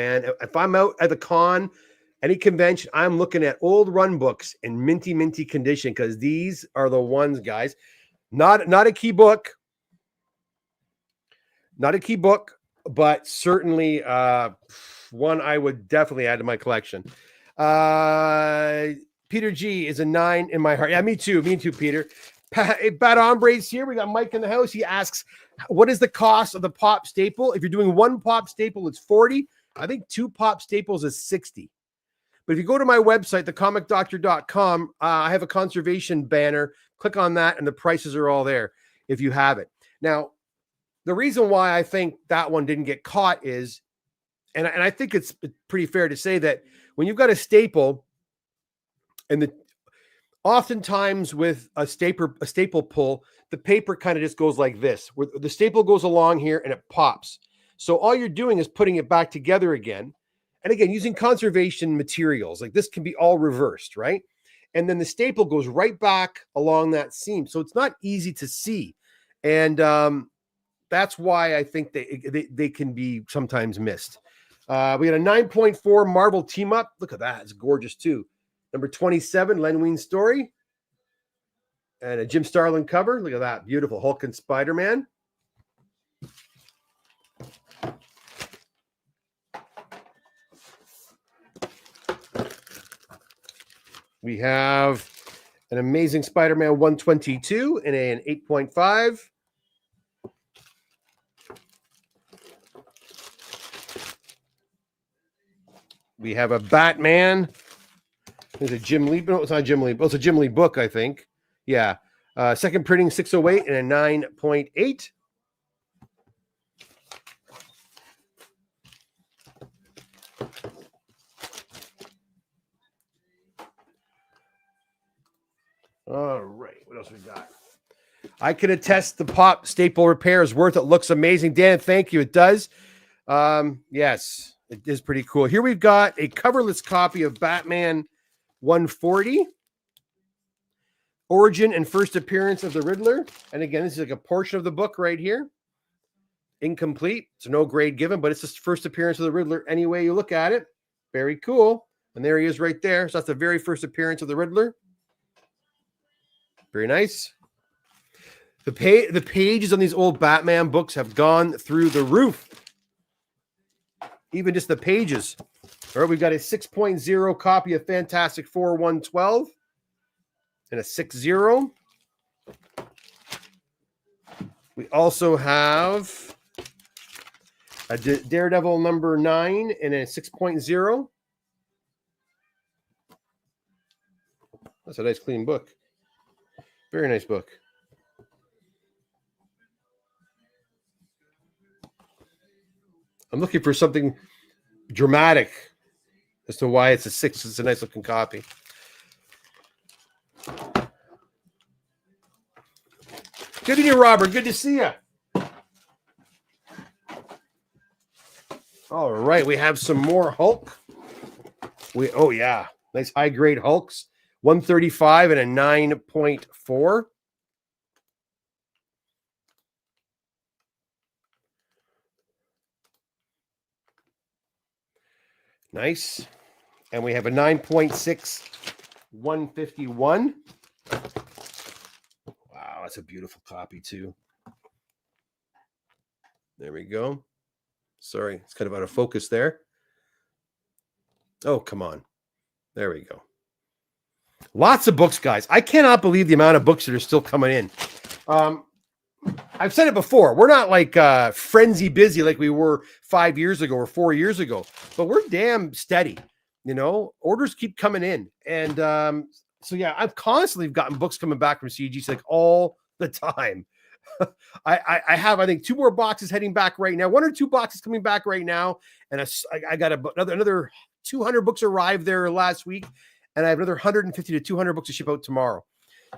And if I'm out at the con, any convention, I'm looking at old run books in minty condition because these are the ones, guys. Not a key book, but certainly one I would definitely add to my collection. Peter G is a 9 in my heart. Yeah, me too, Peter. Bad Hombres here. We got Mike in the house. He asks, what is the cost of the pop staple? If you're doing one pop staple, it's 40. I think 2 pop staples is 60. But if you go to my website, thecomicdoctor.com, I have a conservation banner. Click on that, and the prices are all there if you have it. Now, the reason why I think that one didn't get caught is, and I think it's pretty fair to say that when you've got a staple, and oftentimes with a staple pull, the paper kind of just goes like this, where the staple goes along here and it pops. So all you're doing is putting it back together again. And again, using conservation materials, like this can be all reversed, right? And then the staple goes right back along that seam. So it's not easy to see. And that's why I think they can be sometimes missed. We got a 9.4 Marvel team up. Look at that. It's gorgeous too. Number 27, Len Wein story. And a Jim Starlin cover. Look at that. Beautiful. Hulk and Spider-Man. We have an Amazing Spider-Man 122 in an 8.5. We have a Batman. There's a Jim Lee. No, it's not Jim Lee. Oh, it's a Jim Lee book, I think. Yeah. Second printing 608 and a 9.8. All right. What else we got? I can attest the pop staple repair is worth it. Looks amazing. Dan, thank you. It does. Yes, it is pretty cool. Here we've got a coverless copy of Batman 140. Origin and first appearance of the Riddler. And again, this is like a portion of the book right here. Incomplete. So no grade given, but it's the first appearance of the Riddler any way you look at it. Very cool. And there he is right there. So that's the very first appearance of the Riddler. Very nice. The pages on these old Batman books have gone through the roof. Even just the pages. All right, we've got a 6.0 copy of Fantastic Four 112 and a 6.0. We also have a Daredevil number 9 and a 6.0. That's a nice clean book. Very nice book. I'm looking for something dramatic as to why it's a 6. It's a nice looking copy. Good to you, Robert. Good to see you. All right, we have some more Hulk. Oh yeah, nice high grade Hulks. 135 and a 9.4. Nice. And we have a 9.6 151. Wow, that's a beautiful copy too. There we go. Sorry, it's kind of out of focus there. Oh, come on. There we go. Lots of books, guys. I cannot believe the amount of books that are still coming in. I've said it before. We're not like frenzy busy like we were 5 years ago or 4 years ago, but we're damn steady. You know, orders keep coming in. And so, yeah, I've constantly gotten books coming back from CGC like all the time. I have, I think, 2 more boxes heading back right now. 1 or 2 boxes coming back right now. And I got another 200 books arrived there last week. And I have another 150 to 200 books to ship out tomorrow.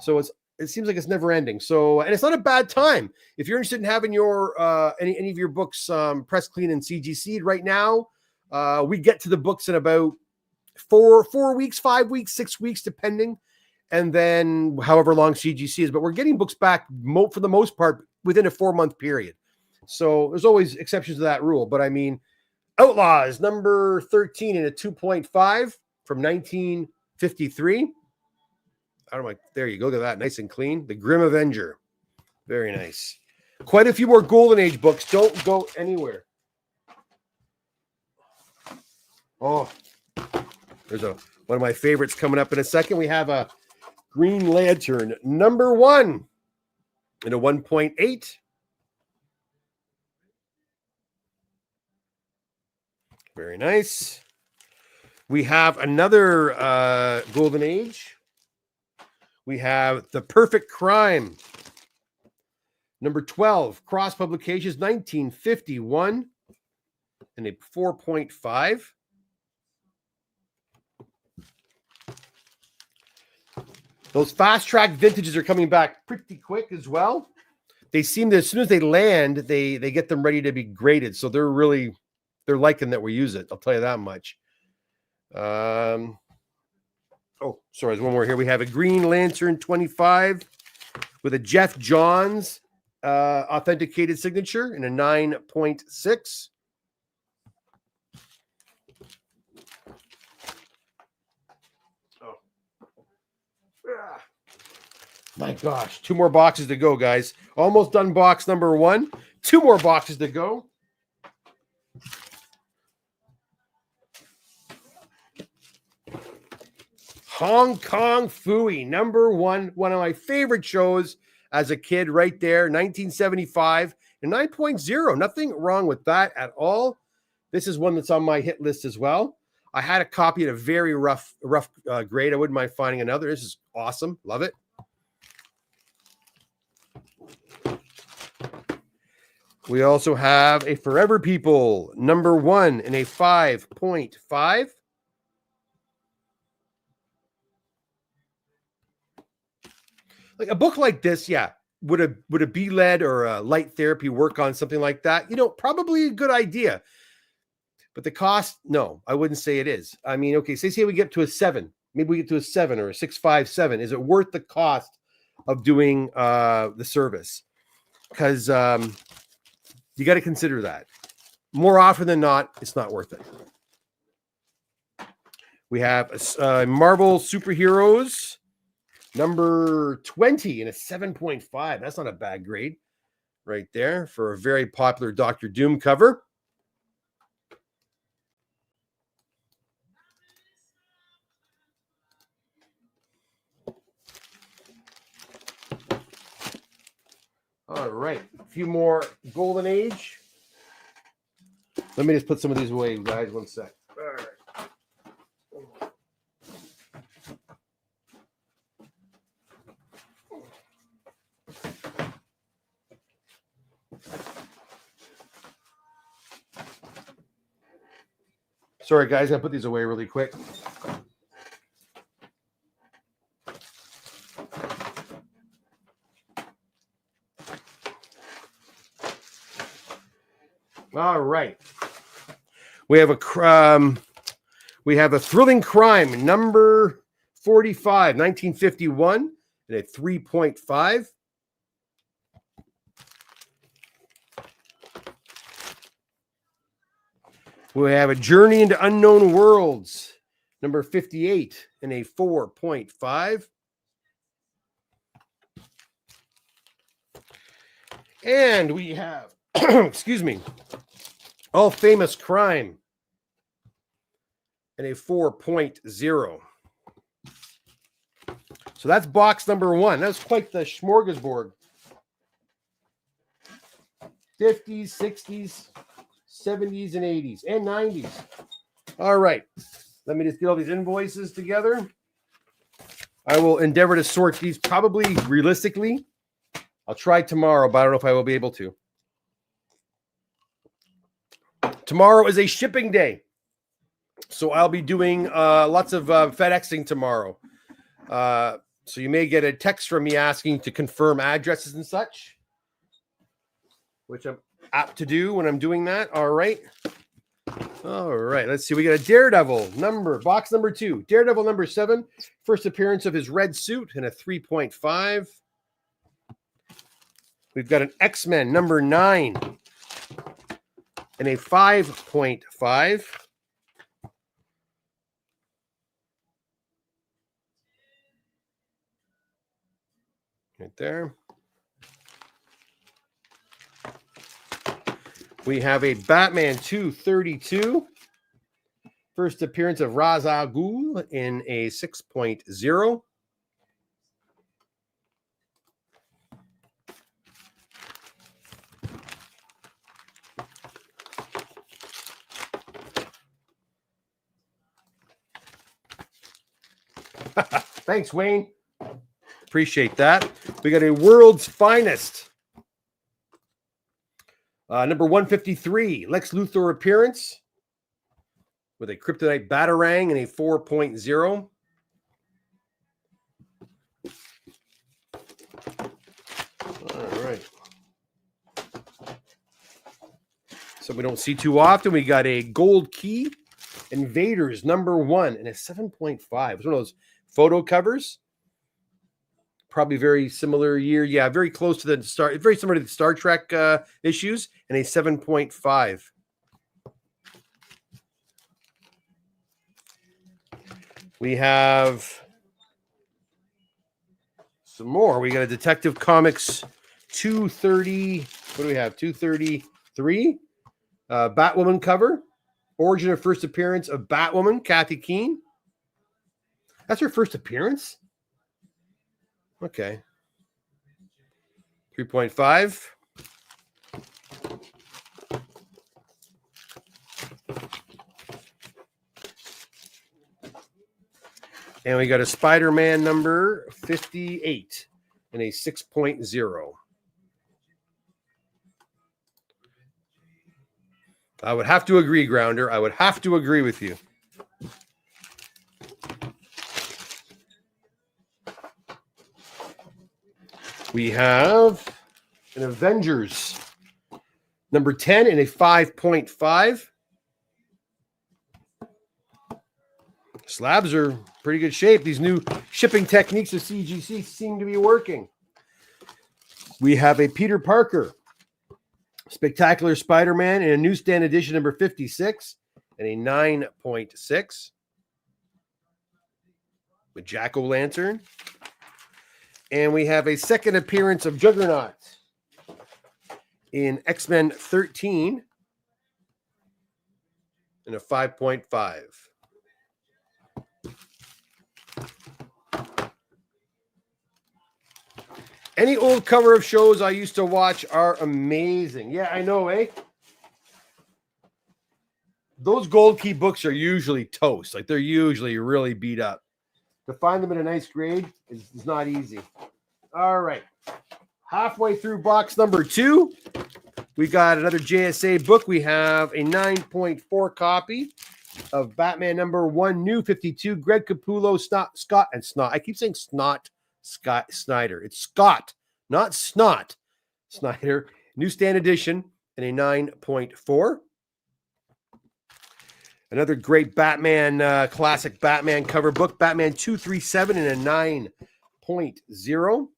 So it seems like it's never ending. So, and it's not a bad time. If you're interested in having your any of your books press clean and CGC'd right now, we get to the books in about 4 weeks, 5 weeks, 6 weeks, depending. And then however long CGC is, but we're getting books back for the most part within a 4-month period. So there's always exceptions to that rule. But I mean, Outlaws, number 13 in a 2.5 from 1953. I don't know. There you go. Look at that. Nice and clean. The Grim Avenger. Very nice. Quite a few more Golden Age books. Don't go anywhere. Oh, there's one of my favorites coming up in a second. We have a Green Lantern, number 1 in a 1.8. Very nice. We have another Golden Age. We have The Perfect Crime, number 12, Cross Publications, 1951, and a 4.5. Those fast track vintages are coming back pretty quick as well. They seem to, as soon as they land, they get them ready to be graded. So they're liking that we use it. I'll tell you that much. Oh, sorry, there's one more here. We have a Green Lantern 25 with a Jeff Johns authenticated signature in a 9.6. Oh, my gosh, 2 more boxes to go, guys. Almost done box number 1. 2 more boxes to go. Hong Kong Phooey, number 1, one of my favorite shows as a kid right there, 1975, and 9.0. Nothing wrong with that at all. This is one that's on my hit list as well. I had a copy at a very rough grade. I wouldn't mind finding another. This is awesome. Love it. We also have a Forever People, number 1 in a 5.5. Like a book like this, yeah, would a BLEDed or a light therapy work on something like that? Probably a good idea. But the cost, no, I wouldn't say it is. I mean, okay, say we get to a 7. Maybe we get to a 7 or a 6.57. Is it worth the cost of doing the service? Because you got to consider that. More often than not, it's not worth it. We have Marvel Superheroes, number 20 in a 7.5. That's not a bad grade right there for a very popular Dr. Doom cover. All right, a few more Golden Age. Let me just put some of these away, guys. One sec. All right. Sorry, guys, I put these away really quick. All right. We have a Thrilling Crime, number 45, 1951, and a 3.5. We have a Journey into Unknown Worlds, number 58, and a 4.5. And we have, excuse me, All Famous Crime, and a 4.0. So that's box number 1. That's quite the smorgasbord. 50s, 60s, 70s, and 80s, and 90s. All right. Let me just get all these invoices together. I will endeavor to sort these probably realistically. I'll try tomorrow, but I don't know if I will be able to. Tomorrow is a shipping day. So I'll be doing lots of FedExing tomorrow. So you may get a text from me asking to confirm addresses and such, which I'm apt to do when I'm doing that. All right. Let's see. We got a Daredevil box number 2. Daredevil number 7. First appearance of his red suit in a 3.5. We've got an X-Men number 9. and a 5.5. Right there. We have a Batman 232. First appearance of Ra's al Ghul in a 6.0. Thanks, Wayne. Appreciate that. We got a World's Finest. Number 153, Lex Luthor appearance with a Kryptonite Batarang and a 4.0. All right. So we don't see too often. We got a Gold Key Invaders number 1 and a 7.5. It's one of those photo covers. Probably very similar year. Yeah, very close to the Star. Very similar to the Star Trek issues and a 7.5. We have some more. We got a Detective Comics 230. What do we have? 233. Batwoman cover. Origin of first appearance of Batwoman, Kathy Keene. That's her first appearance? Okay. 3.5. And we got a Spider-Man number 58 and a 6.0. I would have to agree, Grounder. I would have to agree with you. We have an Avengers number 10 and a 5.5. Slabs are pretty good shape. These new shipping techniques of CGC seem to be working. We have a Peter Parker Spectacular Spider-Man in a newsstand edition number 56 and a 9.6 with Jack-O-Lantern. And we have a second appearance of Juggernaut in X-Men 13 and a 5.5. Any old cover of shows I used to watch are amazing. Yeah, I know, eh? Those Gold Key books are usually toast. Like, they're usually really beat up. To find them in a nice grade is not easy. All right. Halfway through box number 2, we got another JSA book. We have a 9.4 copy of Batman number 1, New 52, Greg Capullo, Scott, and Snot. I keep saying Snot. Scott Snyder. It's Scott, not Snot Snyder. Newsstand edition and a 9.4. Another great Batman, classic Batman cover book, Batman 237 and a 9.0.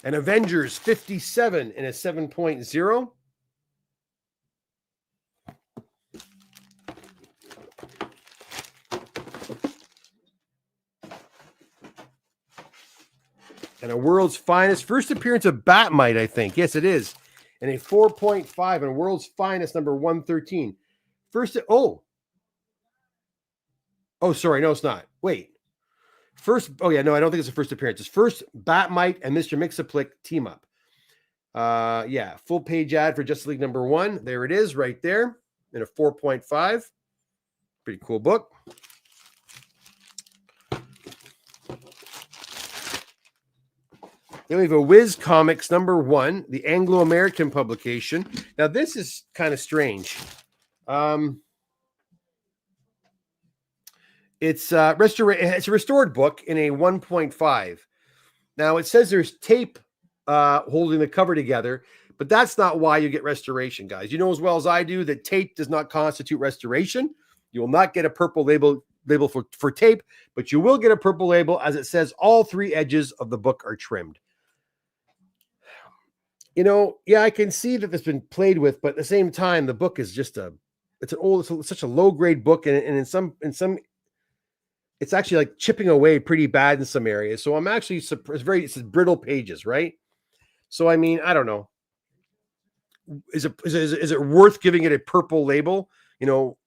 And Avengers 57 and a 7.0. And a World's Finest. First appearance of Batmite, I think. Yes, it is. And a 4.5. And World's Finest, number 113. Oh, sorry. No, it's not. Wait. Oh, yeah. No, I don't think it's the first appearance. It's first Batmite and Mr. Mxyzptlk team up. Yeah. Full page ad for Justice League number 1. There it is right there. In a 4.5. Pretty cool book. Then we have a Wiz Comics number 1, the Anglo-American publication. Now, this is kind of strange. It's a restored book in a 1.5. Now, it says there's tape holding the cover together, but that's not why you get restoration, guys. You know as well as I do that tape does not constitute restoration. You will not get a purple label label for tape, but you will get a purple label as it says all 3 edges of the book are trimmed. You know, yeah, I can see that it's been played with, but at the same time, the book is just it's such a low grade book, and in some it's actually like chipping away pretty bad in some areas. So I'm actually surprised. It's brittle pages, right? So I mean, I don't know. Is it worth giving it a purple label? You know,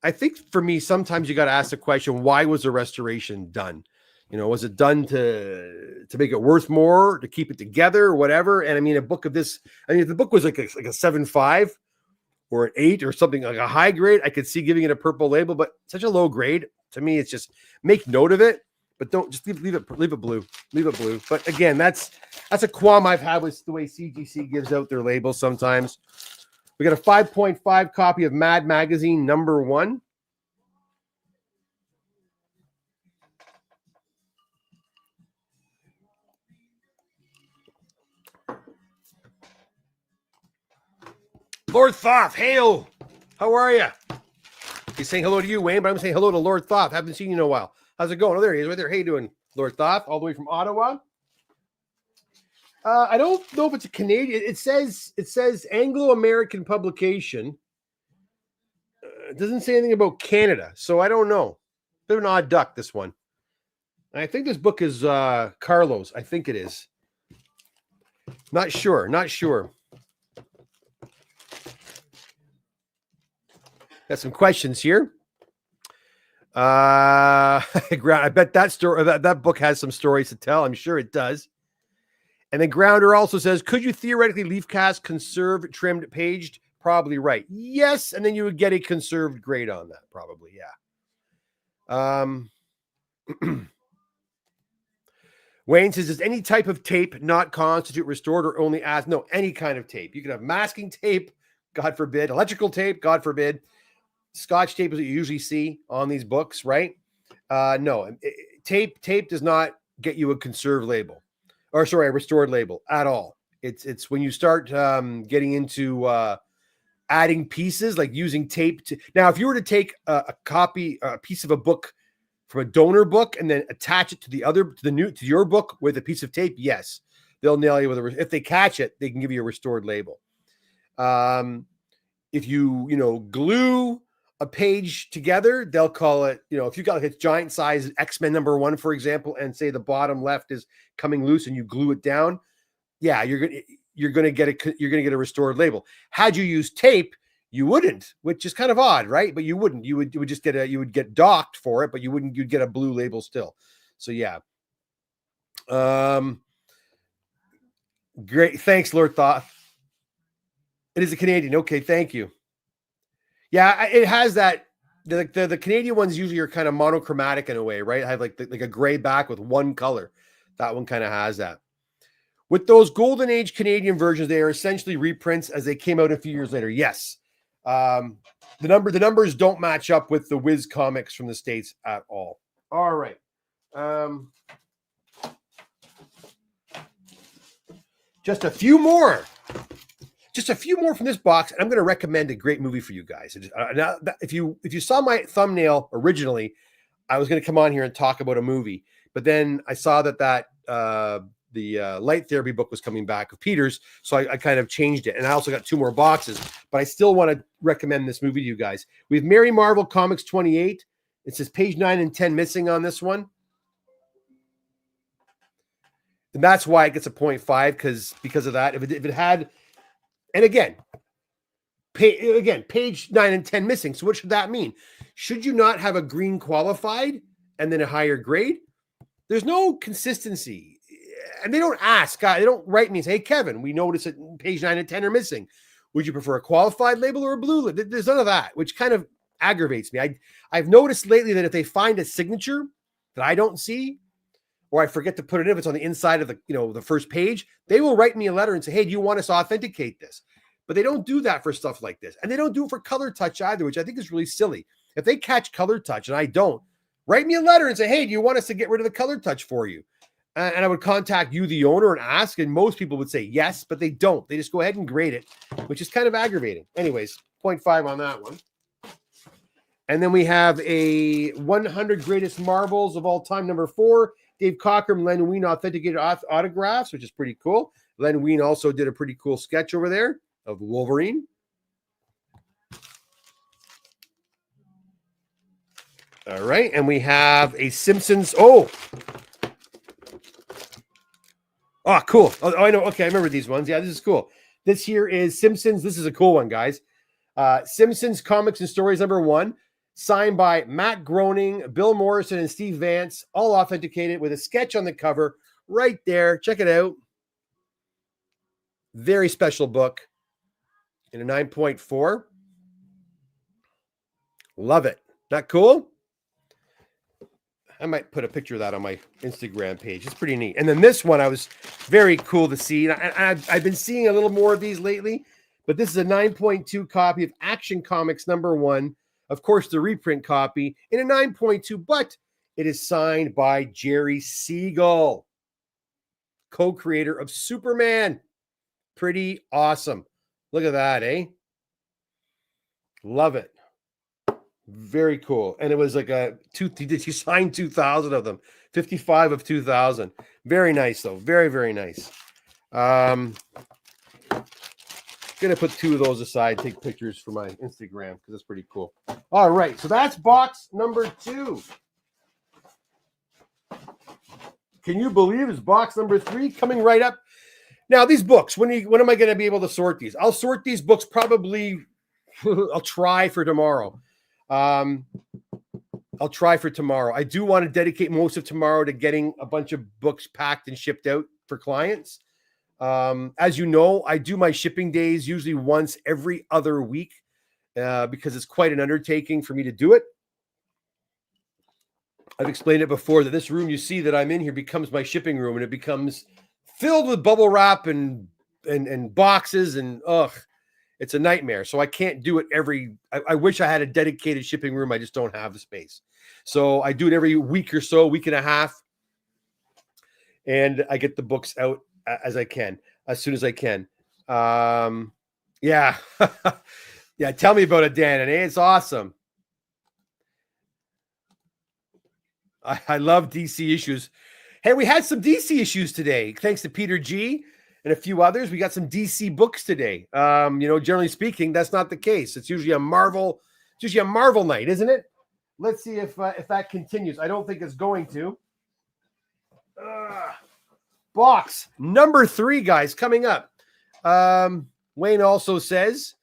I think for me, sometimes you got to ask the question: why was the restoration done? You know, was it done to make it worth more, to keep it together, or whatever? And I mean, a book of this, I mean, if the book was like a 7.5 or an 8 or something like a high grade, I could see giving it a purple label, but such a low grade, to me, it's just make note of it, but don't just leave it blue. Leave it blue. But again, that's a qualm I've had with the way CGC gives out their labels sometimes. We got a 5.5 copy of Mad Magazine #1. Lord Thoth, hail! How are you? He's saying hello to you, Wayne, but I'm saying hello to Lord Thoth. Haven't seen you in a while. How's it going? Oh, there he is right there. How you doing, Lord Thoth? All the way from Ottawa. I don't know if it's a Canadian. It says Anglo-American publication. It doesn't say anything about Canada, so I don't know. Bit of an odd duck, this one. I think this book is Carlos. I think it is. Not sure. Got some questions here. I bet that book has some stories to tell. I'm sure it does. And then Grounder also says, could you theoretically leaf cast conserved, trimmed, paged? Probably right. Yes, and then you would get a conserved grade on that. Probably, yeah. Wayne says, does any type of tape not constitute restored or only as? No, any kind of tape. You can have masking tape, God forbid, electrical tape, God forbid. Scotch tape is what you usually see on these books, right? No, tape does not get you a conserved label, or sorry, a restored label at all. It's when you start getting into adding pieces, like using tape. Now, if you were to take a piece of a book from a donor book and then attach it to your book with a piece of tape, yes, they'll nail you with if they catch it, they can give you a restored label. If you glue a page together, they'll call it, if you got like a giant size X-Men #1, for example, and say the bottom left is coming loose and you glue it down, yeah, you're gonna get a restored label. Had you used tape, you wouldn't, which is kind of odd, right? But you wouldn't. You would just get docked for it, but you'd get a blue label still. So yeah. Great. Thanks, Lord Thoth. It is a Canadian. Okay, thank you. Yeah, it has that. The Canadian ones usually are kind of monochromatic in a way, right? I have like a gray back with one color. That one kind of has that. With those Golden Age Canadian versions, they are essentially reprints as they came out a few years later. Yes. The numbers don't match up with the Wiz comics from the States at all. All right. Just a few more from this box, and I'm going to recommend a great movie for you guys. Now, if you saw my thumbnail originally, I was going to come on here and talk about a movie, but then I saw that the light therapy book was coming back of Peter's, so I kind of changed it, and I also got 2 more boxes. But I still want to recommend this movie to you guys. We have Mary Marvel Comics 28. It says page 9 and 10 missing on this one. And that's why it gets a 0.5, because of that. If it had, and again, page 9 and 10 missing. So what should that mean? Should you not have a green qualified and then a higher grade? There's no consistency. And they don't ask. They don't write me and say, hey, Kevin, we noticed that page 9 and 10 are missing. Would you prefer a qualified label or a blue label? There's none of that, which kind of aggravates me. I've noticed lately that if they find a signature that I don't see, or I forget to put it in, if it's on the inside of the first page, they will write me a letter and say, hey, do you want us to authenticate this? But they don't do that for stuff like this. And they don't do it for color touch either, which I think is really silly. If they catch color touch and I don't, write me a letter and say, hey, do you want us to get rid of the color touch for you? And I would contact you, the owner, and ask. And most people would say yes, but they don't. They just go ahead and grade it, which is kind of aggravating. Anyways, 0.5 on that one. And then we have a 100 greatest marbles of all time, number 4. Dave Cockrum, Len Wein authenticated autographs, which is pretty cool. Len Wein also did a pretty cool sketch over there of Wolverine. All right, and we have a Simpsons. Oh, cool. Oh, I know. Okay, I remember these ones. Yeah, this is cool. This here is Simpsons. This is a cool one, guys. Simpsons Comics and Stories number 1, signed by Matt Groening, Bill Morrison, and Steve Vance, all authenticated with a sketch on the cover right there. Check it out. Very special book in a 9.4. Love it. Not cool? I might put a picture of that on my Instagram page. It's pretty neat. And then this one I was very cool to see. And I've been seeing a little more of these lately, but this is a 9.2 copy of Action Comics number 1. Of course, the reprint copy in a 9.2, but it is signed by Jerry Siegel, co-creator of Superman. Pretty awesome. Look at that, eh? Love it. Very cool. And it was like he signed 2,000 of them, 55 of 2,000. Very nice, though. Very, very nice. Gonna put 2 of those aside, take pictures for my Instagram because it's pretty cool. All right, so that's box number 2. Can you believe it's box number 3 coming right up? Now, these books, when am I going to be able to sort these? I'll sort these books probably, I'll try for tomorrow. I do want to dedicate most of tomorrow to getting a bunch of books packed and shipped out for clients. As you know, I do my shipping days usually once every other week because it's quite an undertaking for me to do it. I've explained it before that this room you see that I'm in here becomes my shipping room, and it becomes filled with bubble wrap and boxes, and it's a nightmare. So I can't do it I wish I had a dedicated shipping room. I just don't have the space. So I do it every week or so, week and a half. And I get the books out as soon as I can. Yeah. Yeah. Tell me about it, Dan. And it's awesome. I love DC issues. Hey, we had some DC issues today. Thanks to Peter G and a few others. We got some DC books today. Generally speaking, that's not the case. It's usually a Marvel night, isn't it? Let's see if that continues. I don't think it's going to. Box number 3, guys, coming up. Wayne also says,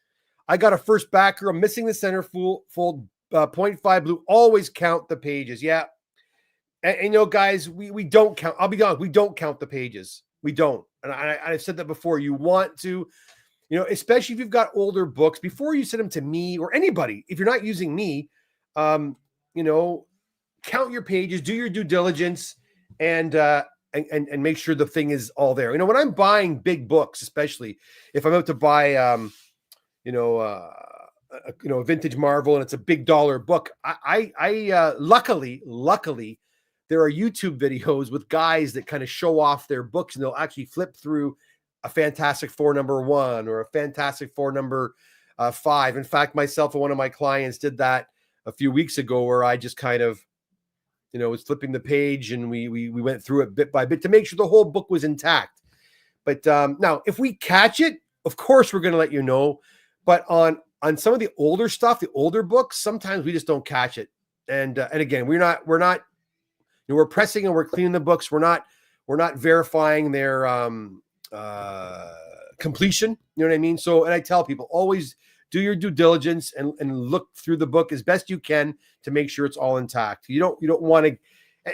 I got a first backer. I'm missing the center fold 0.5 blue. Always count the pages. Yeah. And guys, we don't count. I'll be honest, we don't count the pages. We don't. And I've said that before. You want to, especially if you've got older books, before you send them to me or anybody, if you're not using me, count your pages, do your due diligence, and make sure the thing is all there. When I'm buying big books, especially if I'm out to buy, a vintage Marvel and it's a big dollar book, I luckily there are YouTube videos with guys that kind of show off their books, and they'll actually flip through a Fantastic Four number 1 or a Fantastic Four number 5. In fact, myself and one of my clients did that a few weeks ago, where I just kind of, was flipping the page, and we went through it bit by bit to make sure the whole book was intact. But now, if we catch it, of course, we're going to let you know. But on some of the older stuff, the older books, sometimes we just don't catch it. And again, we're pressing and we're cleaning the books. We're not verifying their completion. You know what I mean? So, and I tell people, always do your due diligence and look through the book as best you can to make sure it's all intact. You don't want to,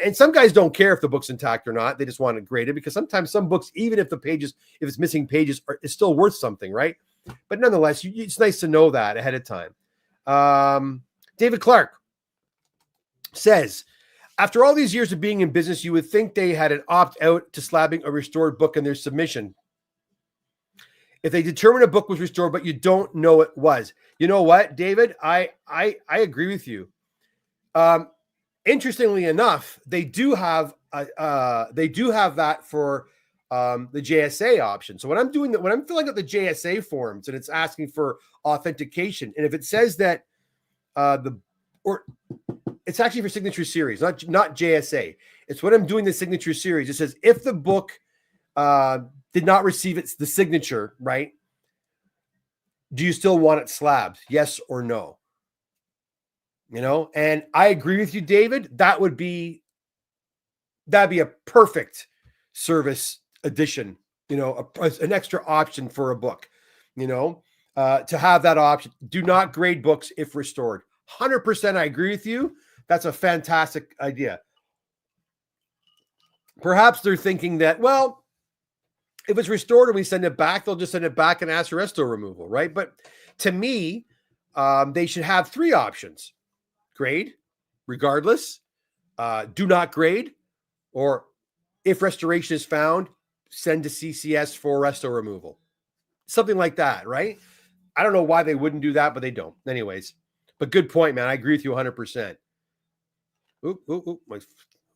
and some guys don't care if the book's intact or not. They just want it graded, because sometimes some books, even if it's missing pages, it's still worth something, right? But nonetheless, it's nice to know that ahead of time. David Clark says, after all these years of being in business, you would think they had an opt-out to slabbing a restored book in their submission. If they determine a book was restored, but you don't know it was. You know what, David? I agree with you. Interestingly enough, they do have that for the JSA option. So when I'm doing that, when I'm filling out the JSA forms and it's asking for authentication, and if it says that or it's actually for signature series, not JSA. It's when I'm doing the signature series. It says if the book did not receive the signature, right? Do you still want it slabbed? Yes or no? You know, and I agree with you, David. That'd be a perfect service addition. You know, an extra option for a book. You know, to have that option. Do not grade books if restored. 100%, I agree with you. That's a fantastic idea. Perhaps they're thinking that, well, if it's restored and we send it back, they'll just send it back and ask for resto removal, right? But to me, they should have 3 options: grade, regardless, do not grade, or if restoration is found, send to CCS for resto removal. Something like that, right? I don't know why they wouldn't do that, but they don't. Anyways, but good point, man. I agree with you 100%.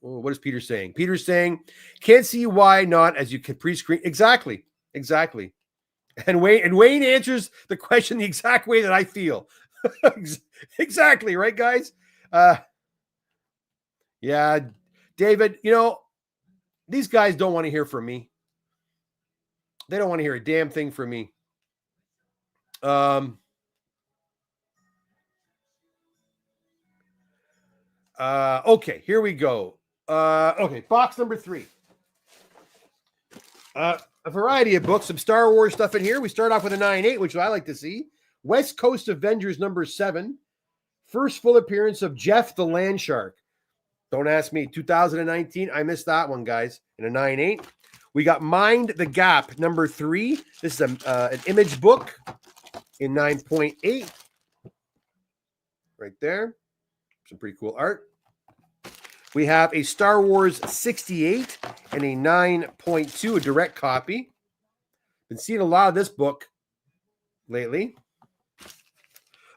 What is Peter saying? Peter's saying, can't see why not, as you can pre-screen. Exactly. And Wayne answers the question the exact way that I feel. Exactly, right, guys? Yeah, David, you know, these guys don't want to hear from me. They don't want to hear a damn thing from me. Okay, here we go. Okay, box number 3. A variety of books, some Star Wars stuff in here. We start off with a 9.8, which I like to see. West Coast Avengers number 7. First full appearance of Jeff the Land Shark. Don't ask me. 2019. I missed that one, guys. In a 9.8. We got Mind the Gap number 3. This is an image book in 9.8. Right there. Some pretty cool art. We have a Star Wars 68 and a 9.2, a direct copy. Been seeing a lot of this book lately.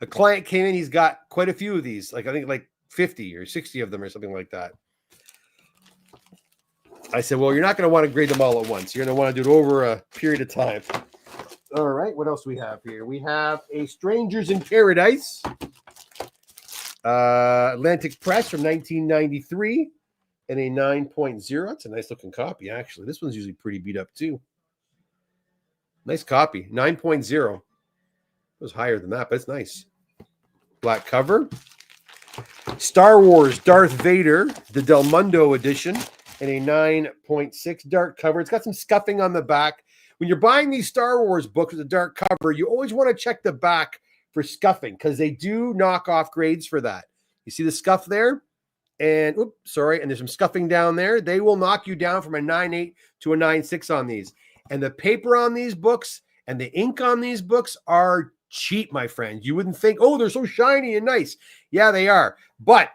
A client came in, he's got quite a few of these, I think 50 or 60 of them or something like that. I said, well, you're not going to want to grade them all at once. You're going to want to do it over a period of time. All right, what else do we have here? We have a Strangers in Paradise. Atlantic Press from 1993 and a 9.0. That's a nice looking copy, actually. This one's usually pretty beat up, too. Nice copy. 9.0. It was higher than that, but it's nice. Black cover. Star Wars Darth Vader, the Del Mundo edition, and a 9.6 dark cover. It's got some scuffing on the back. When you're buying these Star Wars books with a dark cover, you always want to check the back for scuffing because they do knock off grades for that. You see the scuff there? And, and there's some scuffing down there. They will knock you down from a 9.8 to a 9.6 on these. And the paper on these books and the ink on these books are cheap, my friend. You wouldn't think, oh, they're so shiny and nice. Yeah, they are. But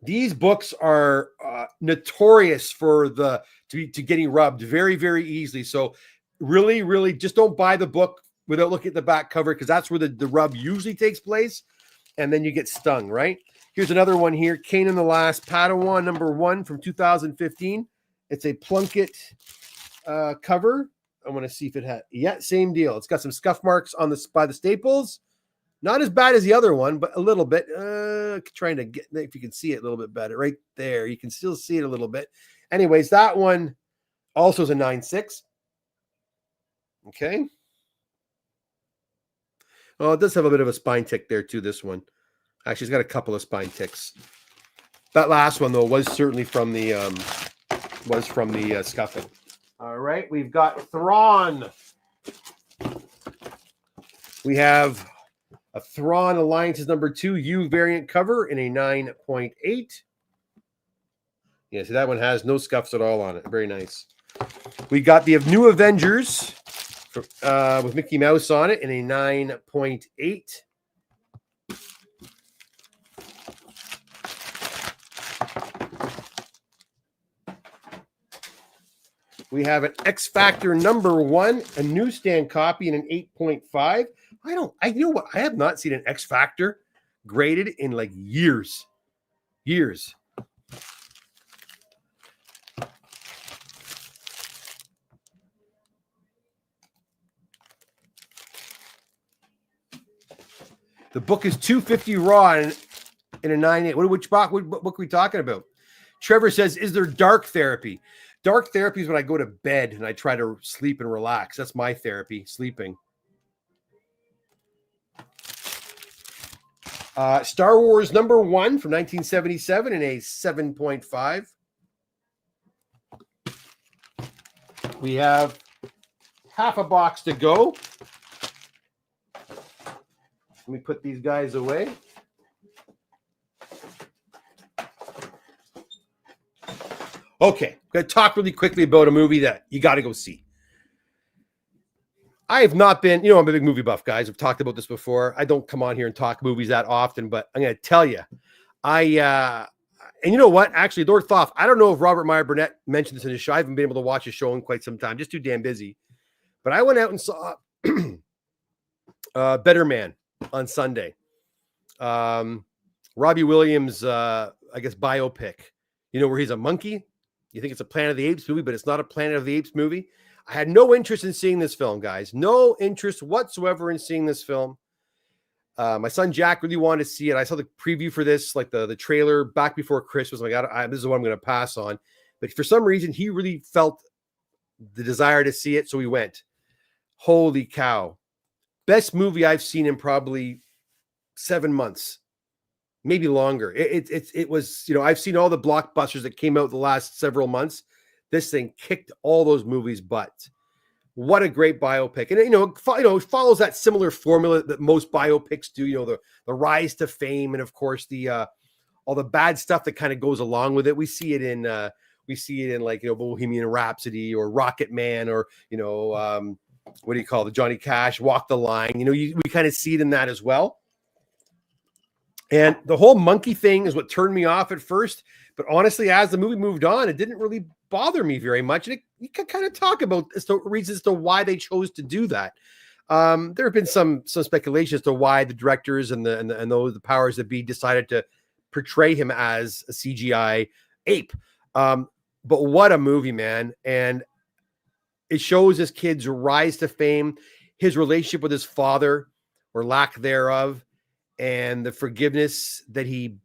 these books are notorious for to getting rubbed very, very easily. So really, really just don't buy the book without looking at the back cover because that's where the rub usually takes place. And then you get stung, right? Here's another one here. Kanan the Last Padawan, number 1 from 2015. It's a Plunkett cover. I want to see if it had. Yeah, same deal. It's got some scuff marks on by the staples. Not as bad as the other one, but a little bit. Trying to get, if you can see it a little bit better. Right there. You can still see it a little bit. Anyways, that one also is a 9.6. Okay. Oh, it does have a bit of a spine tick there too, this one. Actually, it's got a couple of spine ticks. That last one, though, was certainly from the scuffing. All right, we've got Thrawn. We have a Thrawn Alliances number 2 U variant cover in a 9.8. Yeah, see, that one has no scuffs at all on it. Very nice. We got the New Avengers with Mickey Mouse on it in a 9.8. We have an X Factor number 1, a newsstand copy in an 8.5. You know what? I have not seen an X Factor graded in like years. The book is 250 raw, and in a 9.8. Which box? What are we talking about? Trevor says, is there dark therapy? Dark therapy is when I go to bed and I try to sleep and relax. That's my therapy, sleeping. Star Wars #1 from 1977 in a 7.5. We have half a box to go. Let me put these guys away. Okay, I'm going to talk really quickly about a movie that you got to go see. I have not been, I'm a big movie buff, guys. I've talked about this before. I don't come on here and talk movies that often, but I'm going to tell you, and you know what? Actually, Lord Thoth, I don't know if Robert Meyer Burnett mentioned this in his show. I haven't been able to watch his show in quite some time, just too damn busy. But I went out and saw Better Man on Sunday. Robbie Williams, I guess, biopic, where he's a monkey. You think it's a Planet of the Apes movie, but it's not a Planet of the Apes movie. I had no interest in seeing this film, guys. No interest whatsoever in seeing this film. My son Jack really wanted to see it. I saw the preview for this, like the trailer back before Christmas. I'm like, this is what I'm going to pass on. But for some reason, he really felt the desire to see it, so we went. Holy cow. Best movie I've seen in probably 7 months, maybe longer. It was, I've seen all the blockbusters that came out the last several months. This thing kicked all those movies' butt. What a great biopic. And, it follows that similar formula that most biopics do, the rise to fame. And of course, all the bad stuff that kind of goes along with it. We see it in like, Bohemian Rhapsody or Rocket Man or, what do you call it? Johnny Cash, Walk the Line. We kind of see it in that as well. And the whole monkey thing is what turned me off at first. But honestly, as the movie moved on, it didn't really bother me very much. And you can kind of talk about reasons as to why they chose to do that. There have been some speculation as to why the directors and the powers that be decided to portray him as a CGI ape. But what a movie, man. And it shows this kid's rise to fame, his relationship with his father or lack thereof, and the forgiveness that he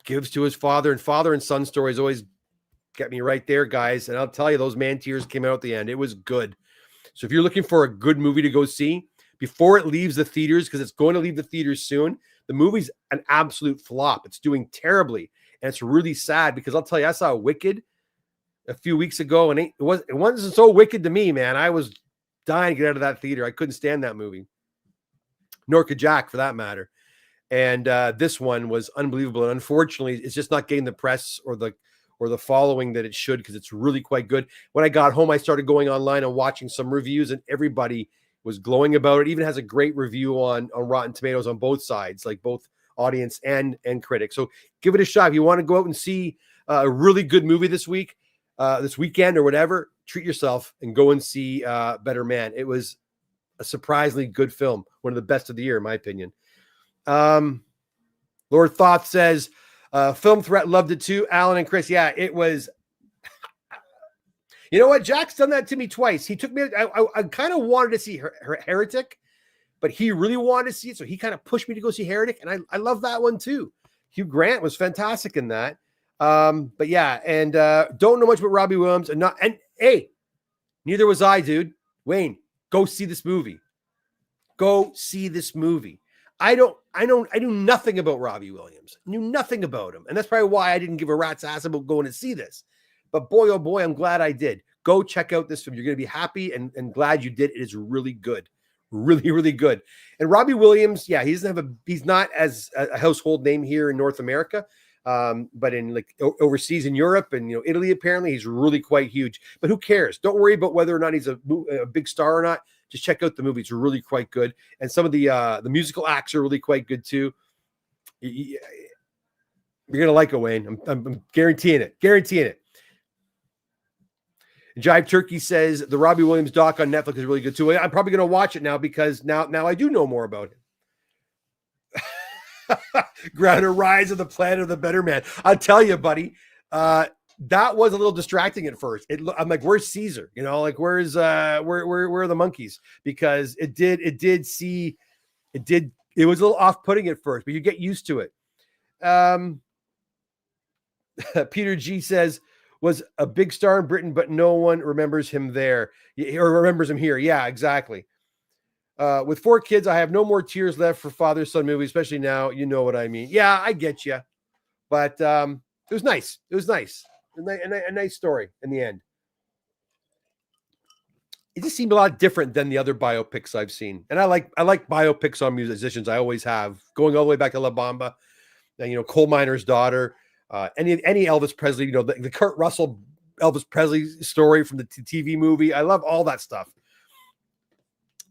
gives to his father. And father and son stories always get me right there, guys. And I'll tell you, those man tears came out at the end. It was good. So if you're looking for a good movie to go see before it leaves the theaters, because it's going to leave the theaters soon, the movie's an absolute flop. It's doing terribly. And it's really sad because I'll tell you, I saw Wicked a few weeks ago, and it wasn't so wicked to me, man. I was dying to get out of that theater. I couldn't stand that movie. Nor could Jack, for that matter. And this one was unbelievable. And unfortunately, it's just not getting the press or the following that it should, because it's really quite good. When I got home, I started going online and watching some reviews, and everybody was glowing about it. Even has a great review on Rotten Tomatoes on both sides, like both audience and critics. So give it a shot. If you want to go out and see a really good movie this weekend or whatever, treat yourself and go and see Better Man. It was a surprisingly good film. One of the best of the year, in my opinion. Lord Thoth says, Film Threat loved it too. Alan and Chris. Yeah, it was. You know what? Jack's done that to me twice. He took me, I kind of wanted to see Heretic, but he really wanted to see it. So he kind of pushed me to go see Heretic. And I love that one too. Hugh Grant was fantastic in that. But yeah, and don't know much about Robbie Williams, and hey, neither was I, dude. Wayne, go see this movie. Go see this movie. I knew nothing about Robbie Williams. Knew nothing about him. And that's probably why I didn't give a rat's ass about going to see this. But boy, oh boy, I'm glad I did. Go check out this film. You're going to be happy and glad you did. It is really good. Really, really good. And Robbie Williams, yeah, he's not as a household name here in North America. But in like overseas in Europe and Italy, apparently he's really quite huge. But who cares? Don't worry about whether or not he's a big star or not. Just check out the movie; it's really quite good. And some of the musical acts are really quite good too. You're gonna like it, Wayne. I'm guaranteeing it. Guaranteeing it. Jive Turkey says the Robbie Williams doc on Netflix is really good too. I'm probably gonna watch it now because now I do know more about it. Grounded Rise of the Planet of the Better Man. I'll tell you, buddy, that was a little distracting at first. I'm like, where's Caesar? Like where are the monkeys? Because it was a little off-putting at first, but you get used to it. Peter G says, was a big star in Britain, but no one remembers him there or remembers him here. Yeah, exactly. With 4 kids, I have no more tears left for father-son movies, especially now. You know what I mean. Yeah, I get you. But it was nice. It was nice. A nice story in the end. It just seemed a lot different than the other biopics I've seen. And I like biopics on musicians. I always have, going all the way back to La Bamba, and, Coal Miner's Daughter, any Elvis Presley, the Kurt Russell Elvis Presley story from the TV movie. I love all that stuff.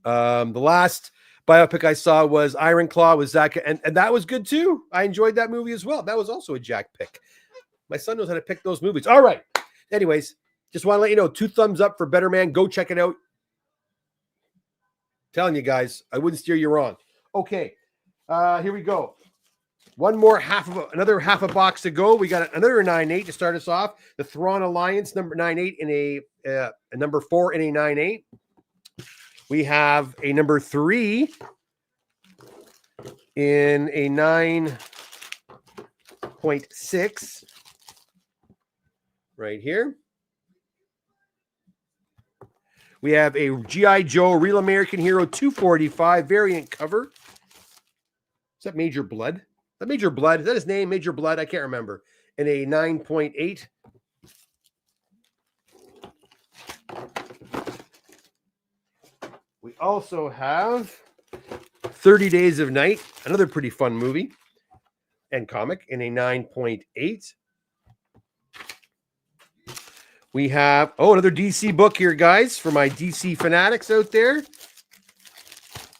The last biopic I saw was Iron Claw with Zach, and that was good too. I enjoyed that movie as well. That was also a Jack pick. My son knows how to pick those movies. All right. Anyways, just want to let you know, 2 thumbs up for Better Man. Go check it out. Telling you guys, I wouldn't steer you wrong. Okay, here we go. One more another half a box to go. We got another 9-8 to start us off. The Thrawn Alliance, number 9-8 in a number 4 in a 9-8. We have a number 3 in a 9.6 right here. We have a G.I. Joe Real American Hero 245 variant cover. Is that Major Blood? Is that Major Blood? Is that his name, Major Blood? I can't remember. In a 9.8. We also have 30 Days of Night, another pretty fun movie and comic, in a 9.8. We have, another DC book here, guys, for my DC fanatics out there.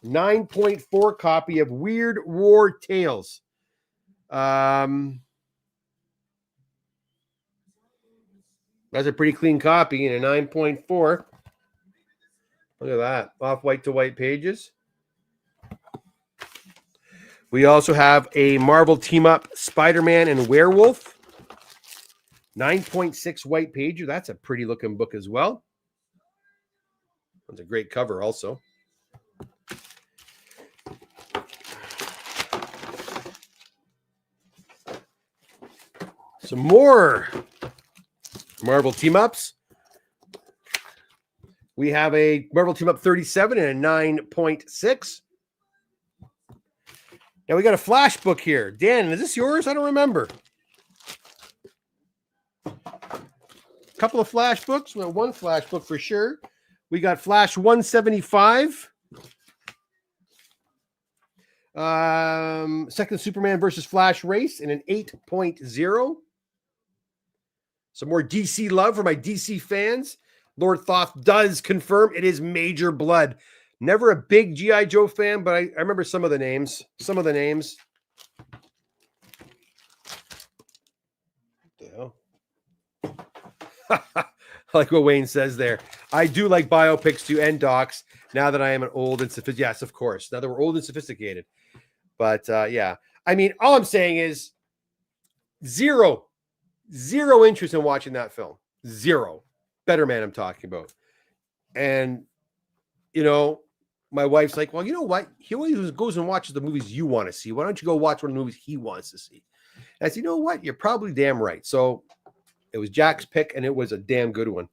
9.4 copy of Weird War Tales. That's a pretty clean copy in a 9.4. Look at that. Off-white to white pages. We also have a Marvel team-up Spider-Man and Werewolf. 9.6 white pager. That's a pretty looking book as well. That's a great cover also. Some more Marvel team-ups. We have a Marvel team-up 37 and a 9.6. Now we got a Flash book here. Dan, is this yours? I don't remember. A couple of Flash books. Well, one Flash book for sure. We got Flash 175. Second Superman versus Flash race in an 8.0. Some more DC love for my DC fans. Lord Thoth does confirm it is Major Blood. Never a big G.I. Joe fan, but I remember some of the names. What the hell? Like what Wayne says there. I do like biopics too, and docs, now that I am an old and sophisticated. Yes, of course. Now that we're old and sophisticated. But yeah. I mean, all I'm saying is zero interest in watching that film. Zero. Better Man I'm talking about. And, my wife's like, well, you know what? He always goes and watches the movies you want to see. Why don't you go watch one of the movies he wants to see? And I said, you know what? You're probably damn right. So it was Jack's pick, and it was a damn good one.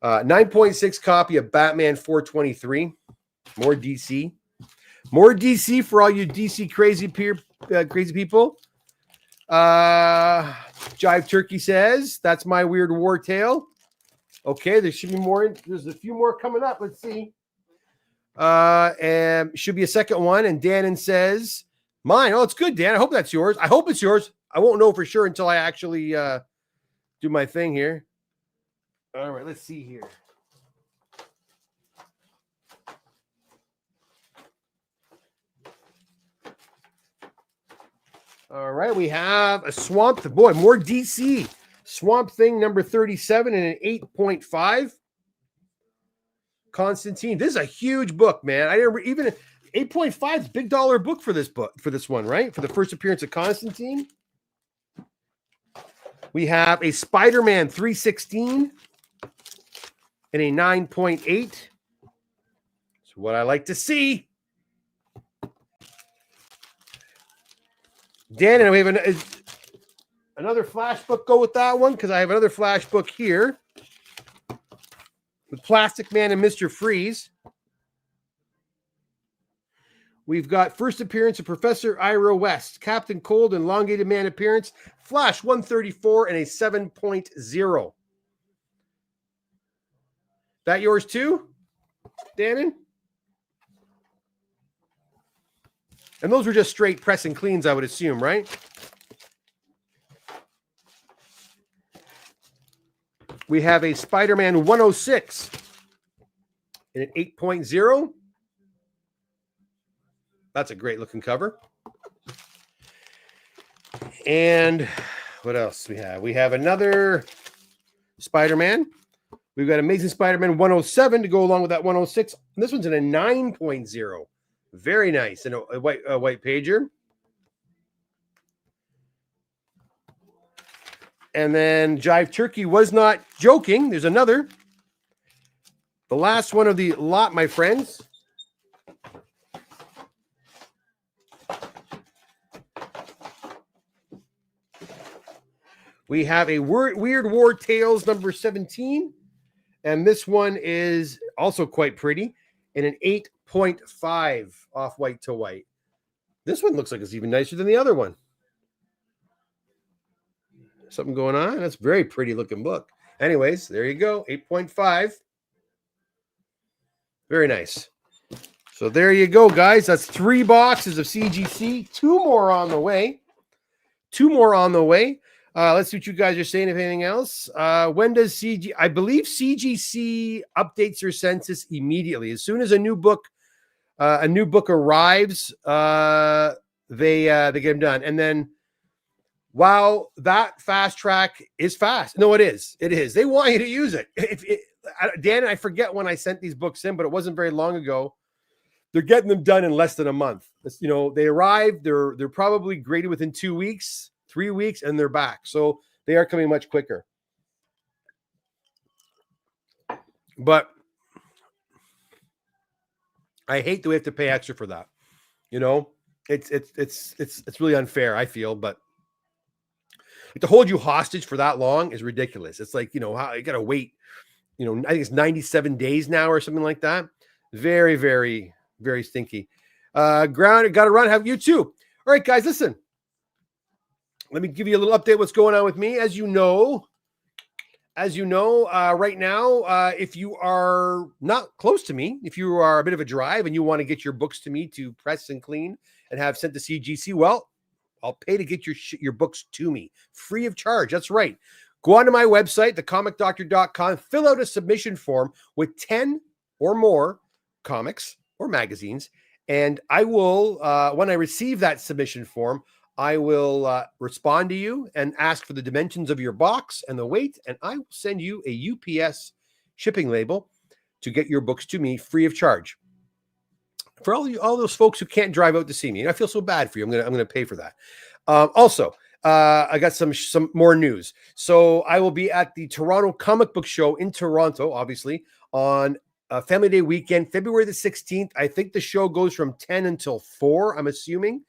9.6 copy of Batman 423. More DC. More DC for all you DC crazy people. Jive Turkey says, that's my Weird War Tale. Okay, there should be more. There's a few more coming up. Let's see. And should be a second one. And Dannon says, mine. Oh, it's good, Dan. I hope that's yours. I hope it's yours. I won't know for sure until I actually do my thing here. All right, let's see here. All right, we have a Swamp. Boy, more DC. Swamp Thing number 37 and an 8.5. Constantine. This is a huge book, man. I never even 8.5 is big dollar book for this one, right? For the first appearance of Constantine. We have a Spider-Man 316 and a 9.8. It's what I like to see. Dan, and we have another flash book. Go with that one because I have another flash book here with Plastic Man and Mr. Freeze. We've got first appearance of Professor Ira West, Captain Cold, and Elongated Man appearance, Flash 134 and a 7.0. That yours too, Dannon? And those were just straight press and cleans, I would assume, right? We have a Spider-Man 106 in an 8.0. That's a great looking cover. And what else we have? We have another Spider-Man. We've got Amazing Spider-Man 107 to go along with that 106. And this one's in a 9.0. Very nice. And a white pager. And then Jive Turkey was not joking. There's another. The last one of the lot, my friends. We have a Weird War Tales number 17. And this one is also quite pretty in an 8.5 off white to white. This one looks like it's even nicer than the other one. Something going on. That's a very pretty looking book. Anyways, there you go. 8.5. Very nice. So there you go, guys. That's 3 boxes of CGC. 2 more on the way. 2 more on the way. Let's see what you guys are saying. If anything else, when does I believe CGC updates their census immediately. As soon as a new book arrives, they get them done. And then, wow, that fast track is fast. No, it is. It is. They want you to use it. Dan, I forget when I sent these books in, but it wasn't very long ago. They're getting them done in less than a month. You know, they arrive. They're probably graded within 2 weeks. 3 weeks and they're back. So they are coming much quicker. But I hate that we have to pay extra for that. You know, it's really unfair, I feel, but to hold you hostage for that long is ridiculous. It's like, you know, how you got to wait, you know, I think it's 97 days now or something like that. Very, very, very stinky. Ground, got to run. Have you too. All right, guys, listen. Let me give you a little update what's going on with me. As you know, right now, if you are not close to me, if you are a bit of a drive and you want to get your books to me to press and clean and have sent to CGC, well, I'll pay to get your books to me free of charge. That's right. Go onto my website, thecomicdoctor.com, fill out a submission form with 10 or more comics or magazines, and I will, when I receive that submission form, I will respond to you and ask for the dimensions of your box and the weight, and I will send you a UPS shipping label to get your books to me free of charge. For all those folks who can't drive out to see me, and I feel so bad for you, I'm gonna pay for that. Also, I got some more news. So I will be at the Toronto Comic Book Show in Toronto, obviously, on Family Day weekend, February the 16th. I think the show goes from 10 until 4, I'm assuming.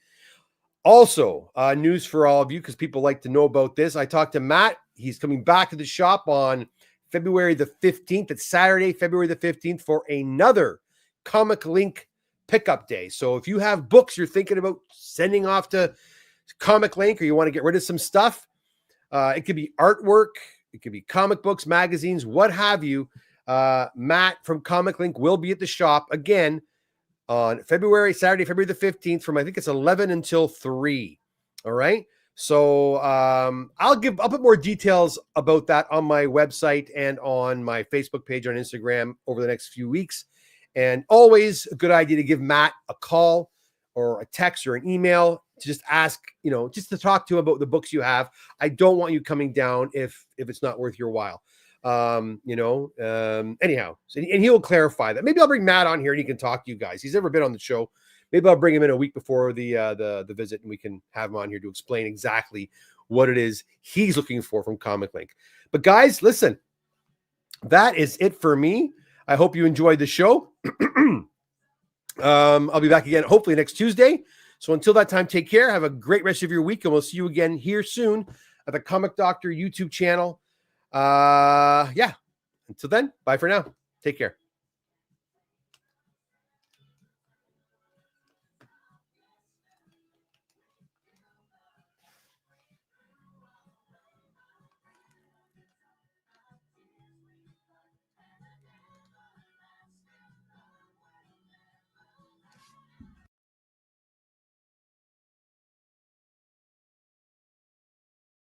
Also, news for all of you, because people like to know about this. I talked to Matt. He's coming back to the shop on February the 15th. It's Saturday, February the 15th, for another Comic Link pickup day. So if you have books you're thinking about sending off to Comic Link, or you want to get rid of some stuff, it could be artwork, it could be comic books, magazines, what have you. Matt from Comic Link will be at the shop again on Saturday, February the 15th, from I think it's 11 until 3. All right. So I'll put more details about that on my website and on my Facebook page, on Instagram over the next few weeks. And always a good idea to give Matt a call or a text or an email to just ask, just to talk to him about the books you have. I don't want you coming down if it's not worth your while. Anyhow, so, and he will clarify that. Maybe I'll bring Matt on here and he can talk to you guys. He's never been on the show. Maybe I'll bring him in a week before the visit, and we can have him on here to explain exactly what it is he's looking for from Comic Link. But guys, listen, that is it for me. I hope you enjoyed the show. I'll be back again hopefully next Tuesday. So until that time, take care. Have a great rest of your week, and we'll see you again here soon at the Comic Doctor YouTube channel. Yeah. Until then, bye for now. Take care.